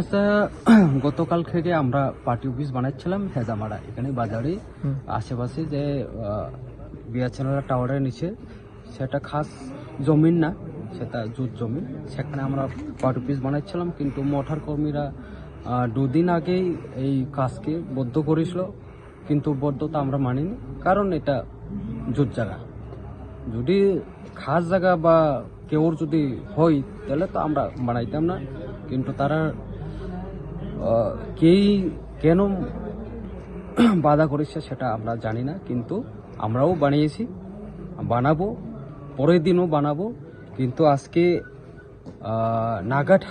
আচ্ছা, গতকাল থেকে আমরা পার্টি অফিস বানাচ্ছিলাম হেজামারা এখানে বাজারে আশেপাশে যে বিয়াচেনারা টাওয়ারের নিচে, সেটা খাস জমিন না, সেটা জুট জমি, সেখানে আমরা পার্টি অফিস বানাচ্ছিলাম। কিন্তু মোটর কর্মীরা দুদিন আগেই এই কাজকে বদ্ধ করেছিল, কিন্তু বদ্ধতা আমরা মানিনি, কারণ এটা জুট জায়গা। যদি খাস জায়গা বা কেউর যদি হয় তাহলে তো আমরা বানাইতাম না। কিন্তু তারা কেন বাধা করেছে সেটা আমরা জানি না, কিন্তু আমরাও বানিয়েছি, বানাবো, পরের দিনও বানাবো। কিন্তু আজকে নাগাদ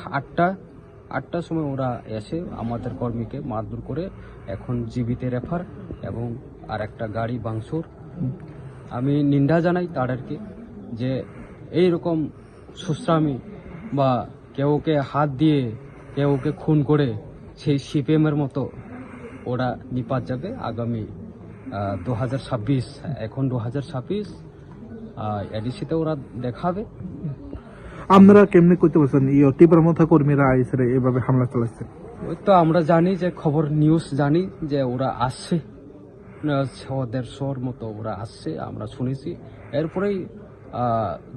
আটটার সময় ওরা এসে আমাদের কর্মীকে মারধর করে এখন জীবিতে রেফার এবং আর একটা গাড়ি ভাঙচুর। আমি নিন্দা জানাই তাদেরকে যে এইরকম সুশ্রামী বা কেউকে হাত দিয়ে কেউকে খুন করে সেই সিপিএমের মতো ওরা নিপাত যাবে আগামী 2026। এখন 2026 এডিসিতে ওরা দেখাবে। আমরা কেমনি করতে পারছেন তীব্রমথা কর্মীরা আইসরে এভাবে হামলা চালাচ্ছে? ওই তো আমরা জানি যে খবর নিউজ জানি যে ওরা আসছে, ওদের শোর মতো ওরা আসছে, আমরা শুনেছি। এরপরেই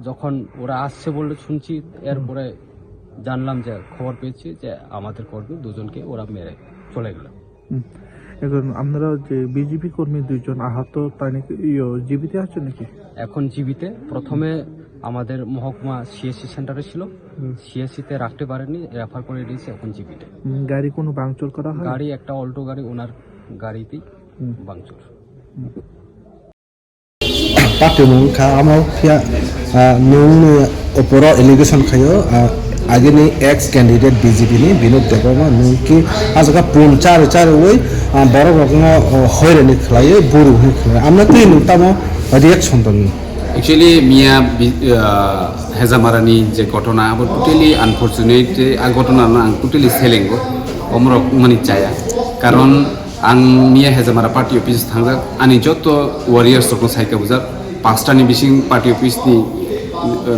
যখন ওরা আসছে বলে শুনছি, এরপরে জানলাম যে খবর পেয়েছি যে আমাদের কর্মী দুজনকে ওরা মেরে চলে গেল। এখন আপনারা যে বিজেপি কর্মী দুইজন আহত, তাই নাকি জীবিতে আছে নাকি? এখন জীবিতে, প্রথমে আমাদের মহকুমা সিএসসি সেন্টারে ছিল, সিএসসিতে রাখতে পারেনি, রেফার করে দিয়েছে, এখন জীবিতে। গাড়ি কোনো ভাঙচুর করা হয়? গাড়ি একটা অল্টো গাড়ি, ওনার গাড়িতেই ভাঙচুর। Patunung ka amo pia nung oporo allegation khayo agini ex candidate BJP ni Binod Debama nung ki ajaga pun char oi boro rokno hoire ni khlaye buru ni khlaye amna tu nung tamo reaction ton actually মিয়া হেজামারানি যে ঘটনা আবার totally unfortunate ঘটনা না, totally সেলেঙ্গো অমরক মানি চায়া। কারণ आं मिया हेजामारा party office थांजाक आंनि जत वारियार्स रकम Saika बुजाक 5टानि बिसिं party अफिसनि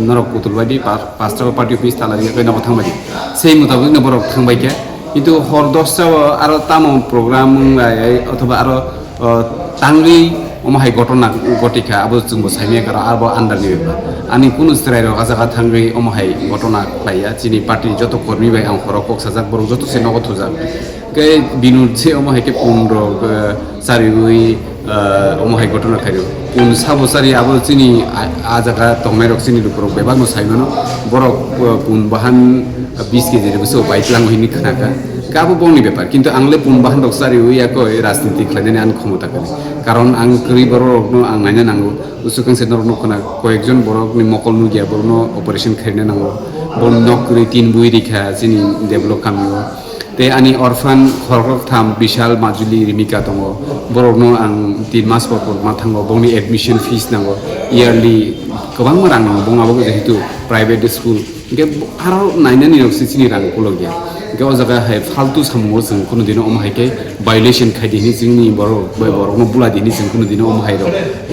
नरक पुतुल बायदि 5टा पार्टी अफिस थालानि गयनाबो थांबायदि सेई मुताबिक नबरक थांबायके। किन्तु हर 10टा आरो तामो प्रग्राम अथवा आरो तांगै अमाहाय घटना गटिका आबो जोंबो साइमे कारा आबो आन्दार निबे आंनि कुनु स्ट्राइरो आजागा थांगै अमाहाय घटना खालाया जिनि पार्टी जत कर्मी बाय आं हरक कक्साजाक बर जत से नगद थुजाक के बिनुद से अमाहाय के पुंद्र सारिगुई अमाहाय घटना खायो पुन साबसारि आबो जिनि आजागा तंनाय रक जिनि दुखरक बेबा न साइमनो बरक पुन बाहान 20 केजि रेबसो बाइटलां होइनि खानाका गाबो बंनि बेपार। किन्तु आंले पुन बाहान रक सारिगुइयाको राजनीति खालायनानै आं क्षमता खालाय। কারণ আং করি বড় আং নাইনা নাঙ্গো উসুকাংসে নরনো কোনা কয়েকজন বড়নি মকল নুগিয়া বড় অপারেশন খাইনে নাঙ্গো বড় নকরি 3 বুই রেখা যিনি ডেভেলপ খামিও তে আনি অরফান খরক থাম বিশাল মাজুলি রিমিকা দङ বড়নো আং 3 মাস পর মা থাঙ্গো বড়নি এডমিশন ফিস নাঙ্গো ইয়ারলি गोबां रां नांगौ बङाबो जेहेतु प्राइवेट स्कुल के आरो नायनानि रक्सिनि रां कुलो गया के ओ जगह है फालतु सामो जों कुनु दिन अमहायके भायोलेशन खायदिनि जोंनि बर'नो बुला दिनि जों कुनु दिन अमहायरो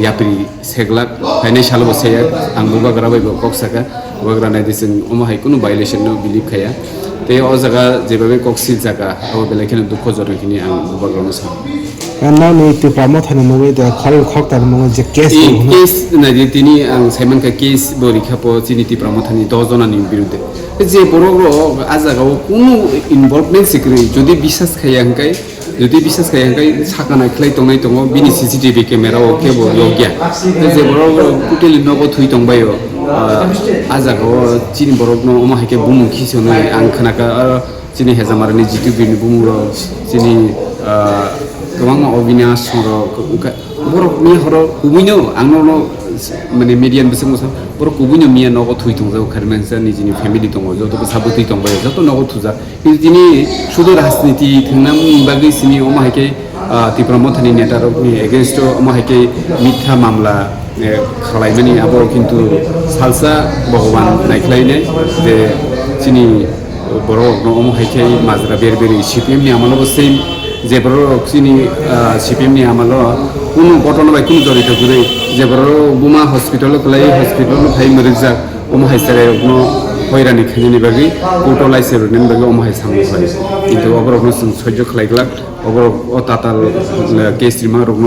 याप्रि सेगलाक फाइनान्शियल बसेया आं बुबाग्रा बायबो कक्साका बुबाग्रा नायदि जों अमहाय कुनु भायोलेशन नो बिलिभ खाया ते ओ जगह जेबाबे कक्सिल जागा ओ बेलेखिनि दुख जरखिनि आं बुबाग्रानो सान na ni তীব্রমথানি নগে দে খল খকতার নগে যে কেস নাজি তিনি আং সাইমানকা কেস বরিখাপো চিনি তীব্রমথানি 10 জনানি বিরুদ্ধে যে বড় আজাগাও কোনো ইনভলভমেন্ট সিক্রি যদি বিশ্বাস খায়াঙ্কাই সাকানাय ख्लाय तंनाय दङ बिनि सीसीटीवी क्यामेरा ओ केबो योग्या जे बरो टोटली नगो थुइ तंबायो आजागाव चिनि बरकनो अमाहायके बुमु खिसोनो आं खोनाका चिनि हेजामारानि जितु बिनि बुमुरो चिनि गोबां अबिनाश बर' मिया हर गुबुनो आंनावनो माने मिडियान बिसोर मोसा बर' गुबुनो मिया नगो थुइ तंजाव खारमानसा निजिनि फेमिलि दङ जतबो साबो थुइ तंबाय जत नगो थुजा কিন্তু তিনি শুধু রাজনীতি থাंनाम बागै सिनि अमाहायके তীব্রমথানি नेतारनि एगेंस्ट अमाहायके मिथ्या मामला खालायमानि आबो किन्तु सालसा भगवान नायख्लायने जे सिनि बर' अमाहायके माजरा बेरबेरि सिपिएमनि आमालबो सेम जेबरो सिनि सिपिएमनि आमालो কোনো ঘটনা বাই কোনো জড়িত করে যেবरो बुमा हॉस्पिटल कलाई हॉस्पिटल फाइ मरिजा अमहाय सारे হয়রানি খাইনি বাকি কোর্টও লাইসে রুনেন বাকি অমাহাই সামনে খাই কিন্তু অবরকম সহ্য খাইগলা অবরক ও তাতাল কেস রিমা রকম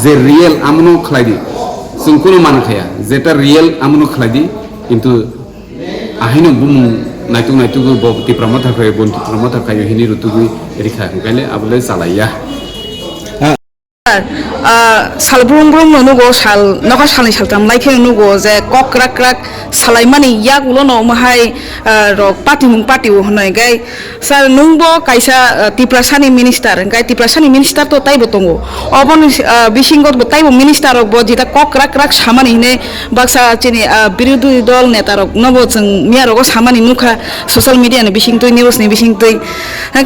যে রিয়েল আমনো খাইদি जों কোনো মান খায়া যেটা রিয়েল আমনো খাইদি কিন্তু আহিনো বুম নাইতু নাইতু বতি প্রমা থাকায় বন্তি প্রমা থাকায় হিনি রুতুগি রেখা গাইলে আবলে চালাইয়া sal brung brung no nugo sal noka salni saltam laike nugo je kok rak rak salai mani yak ulo no mahai rok pati mung pati u honai gai sal nungbo kaisa tiprasani minister gai tiprasani minister to taibo tongo obon bisingot bo taibo minister rok bo jita kok rak rak samani hine baksa chini birodu dol neta rok nobo jeng mia rok samani nukha social media ni bising tui news ni bising tui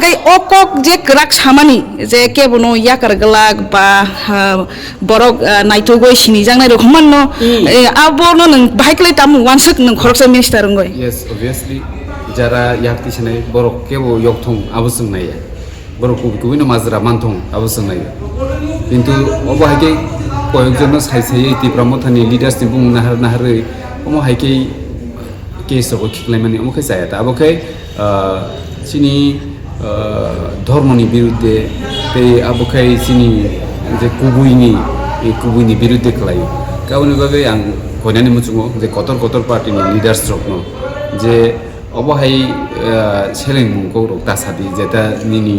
gai o kok je rak samani je kebono yakar galak ba borok naito goi sini jangnai rok manno abo no nang bhaiklai tamu wansuk nang khoroksa minister ngoi yes obviously jara yakti chane borok kebo yokthong abusung naya borok kubino mazra manthong abusung naya কিন্তু obo haike koyokjono saisai tipramothani leaders ni bung nahar nahar omo haike case ro khiklaimani omo khai saya ta abo khai chini ধর্মনি বিরুদ্ধে তে abo khai chini যে কুবুইনি বিরুদ্ধে খেলায় কারণে ভাবে আং কইনানি মুচুঙো যে কতর কতর পার্টিনি লিডার্স রকনো যে অবহাই সেলেং মুখো রক্তা সাদি যেটা নিনি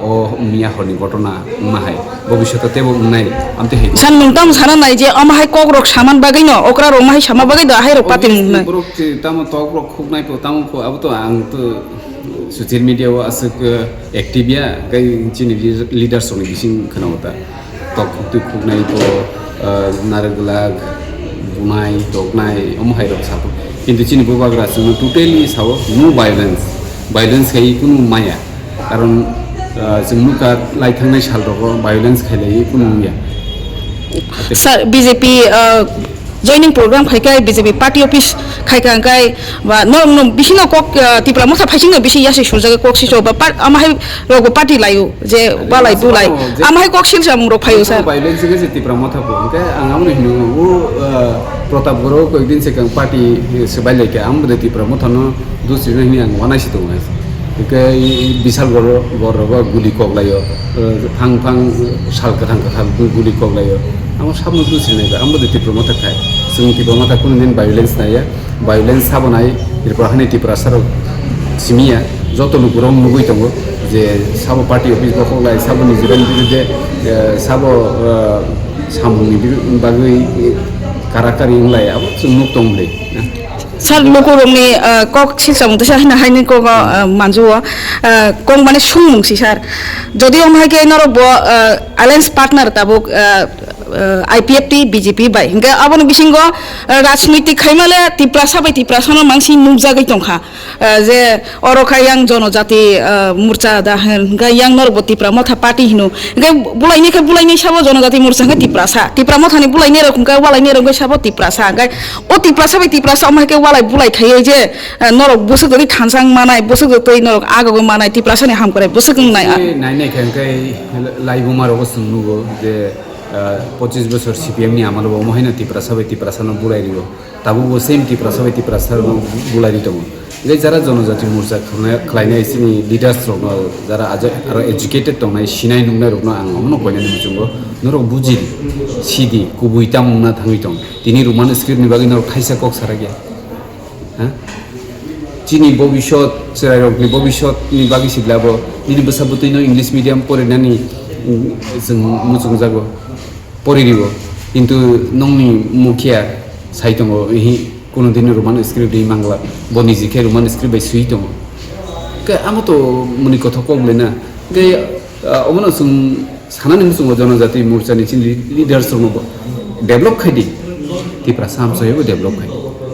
ও মিয়া হনি ঘটনা মাহাই ভবিষ্যতে তেবো নাই আমতে হে san nungtam sana nai je amahai kok rok saman bagai no okra rok mahai sama bagai da hai rok pati mung nai borok tamo tok rok khuk nai po tamo ko abo to ang to social media wa asuk activia gai chini leaders oni bising khanawta tok tu khuk nai po naraglag bunai doknai amahai rok sapo কিন্তু chini bobagra sunu totally sawo no violence kai kunu maya karon जोंनु का लाइथांनाय साल रग भायोलेंस खाइलाय कुनु या sir bjp joining program khaikai bjp party office khaikai kai ba no bisino kok tipra motha phaising no bisi yase surjaga kok siso ba amahai rogo party layo je balai bulai amahai kok silsa mung ro phayo sir violence ge tipra motha bo ka angamne hinu o protap goro ko din se kang party sebai lai ka amde tipra motha no dusri ni ang wanai situ ngai ke বিশাল বড় বড় গুলি কগলাইও ফাং ফাং সাল কাথাং কাথাল গুলি কগলাইও আমার সামনে দুসি নাই আমরা টিপ্রমতা খাই जों টিপ্রমতা কোনদিন ভায়োলেন্স নাইয়া ভায়োলেন্স সাবনাই এরপর হানি টিপ্রাসার সিমিয়া যত লুকুরং লুগুই দङ যে সাবো পার্টি অফিস বকলাই সাবো নিজিরান বিরুদ্ধে সাবো সামুনি বাগৈ কারাকারি উলাই আবো जों नुक दंलै sar loko rongni kok silsa mung tesa hina haini ko manjuo kong mane sungmung si sar jodi omhai ke noro bo alliance partner tabuk IPFT BJP bai hinga abon bisingo rajnitik khaimale tiprasa bai tiprasano mangsi nukjagai tongkha je orokhai yang jonojati murcha da hinga yang nor bo tipramotha party hinu hinga bulaini sabo jonojati murcha hinga tipramothani bulaini rokum ka bulaini rokum sabo tiprasa hinga o tiprasa bai tiprasa omhai ke walai bulai thaiye je norok busuk dori thansang manai busuk doi norok agago manai tiprasani ham kore busuk nai nai khankai laibumar obosung nugo je 25 বছর CPM নি আমার মহিনা টিপ্রাসানো বুলাই দিব তাবু same টিপ্রাসার বুলাই দিত যে যারা জনজাতি মোর্চা খাইনাই সিনি লিডার্স রক যারা আজ আর এডুকেটেড দंनाय সিনাই নুংনাই রক আং আমনো কইনানি বুজুंगो নরক বুজি সিদি কুবুইতা মুংনা थाङै दं दिनै রোমান স্ক্রিপ্ট নি বাগै নরক খাইসা কক সারা গিয়া হ্যাঁ চিনি ভবিষ্যৎ সেরাইরকনি ভবিষ্যৎ নি বাগै সিগলাবো দিनै বসাবতৈনো ইংলিশ মিডিয়াম পড়াইনানি जों मुजुं जागो পরিব কিন্তু নংনি মুখিয়া সাইতঙ্গ হি কোনদিন রোমান স্ক্রিপ্ট দি মাংলা বনি জিখে রোমান স্ক্রিপ্ট বাই সুই দङ কে আমো তো মুনি কথা কবলে না গে অমন সুং সানানি মুসুং জনজাতি মোর্চানি চিন লিডার্স রং डेभलप खाइदि तिप्रा सामसायो डेभलप खाइ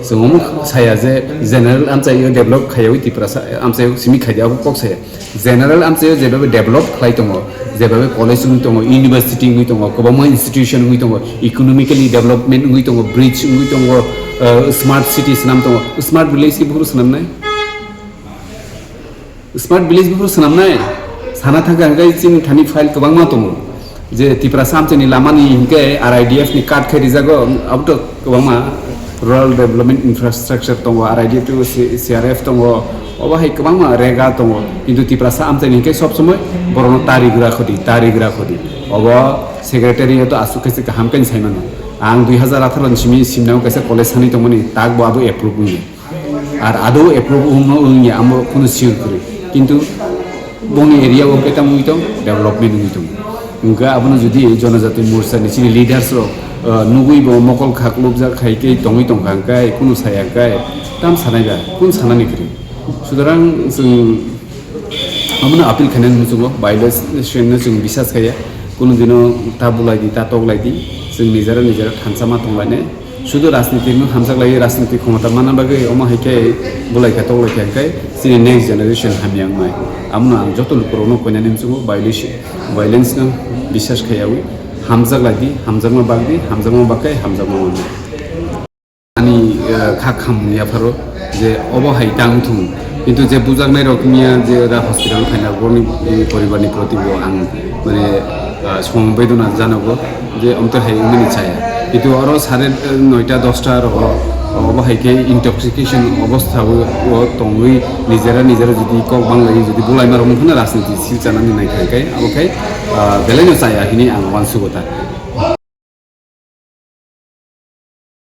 जों अमु साया जे जेनारेल आमसायो डेभलप खायो तिप्रा आमसायो सिमि खाइदिया कक साया जेनारेल आमसायो जेबाबे डेभलप खाइ दङ जेबाबे कलेज उनि दङ इउनिभार्सिटी उनि दङ गोबां इन्स्टिट्यूशन उनि दङ इकोनॉमिकली डेभलपमेंट उनि दङ ब्रिज उनि दङ स्मार्ट सिटीज नाम दङ स्मार्ट विलेज के बुरु सनामनाय स्मार्ट विलेज बुरु सनामनाय साना थागा गाय चिन थानि फाइल गोबां मा दङ जे तिप्रा सामसानि लामानि हिंके आरआईडीएफ नि कार्ड खाइ रिजागो अब तो गोबां मा rural development infrastructure tongo RID to CRF tongo obahay kabang ma rega tongo কিন্তু তিপ্রাসা আমচাইনি কে সব সময় বরনো তারিগ্রা খদি অবা সেক্রেটারিয়েট আসু কাছে হামকান সাইমানো आं 2018 सिमी सिमनाव कैसे कलेज सानि तमनि ताक बाबो एप्रुव हुई और आदौ एप्रुव हुनो हुई आमो कुनो सिउर करी किंतु बंनि एरिया वो केता मुई तो डेवलपमेंट हुई तो उनका आपनो जुदि जनजाति मोर्चा निसिनि लिडार्स रो नुगुइ बो मकल खाकलुब जा खाइके तंगै तंखांकाय कुनो सायाकाय ताम सानायगा कुन सानानि करी सुतरां जों आमनो आपिल खानाय नुजुगो बाइलेसन जों बिसास खाया कुनो दिनो ता बुलाइदि ता तगलाइदि जों निजारा थानसामा दंलायने शुद्ध राजनीति हामजागलायै राजनीति क्षमता माना बागै अमा हाइके बुलाइखा तगलाइखाय जोंनि नेक्स्ट जेनेरेशन हामियांमाय आमनो आं जत लुकरावनो कयनानै जों भाइलेन्स न बिसास खायावै हामजागलायदि हामजागमा बागै हामजागमा आनि खाखामनियाफोरो जे अबहाय दांथुं किन्तु जे बुजागनाय रकमिया जे रा हस्पिटाल फाइना गरनि परिबारनि प्रतिबो आं माने समबेदना जानांगौ जे अमतहाय उमनि चाया किन्तु आरो 9:30 10टा अबहायके इंटॉक्सिकेशन अवस्थाबो तंगै निजेरा जुदि कक बांलाय जुदि बुलायमार मोनखना राजनीति सिल जानानै नायखाय अबखाय बेलायनो चाया हिनि आं वानसुगता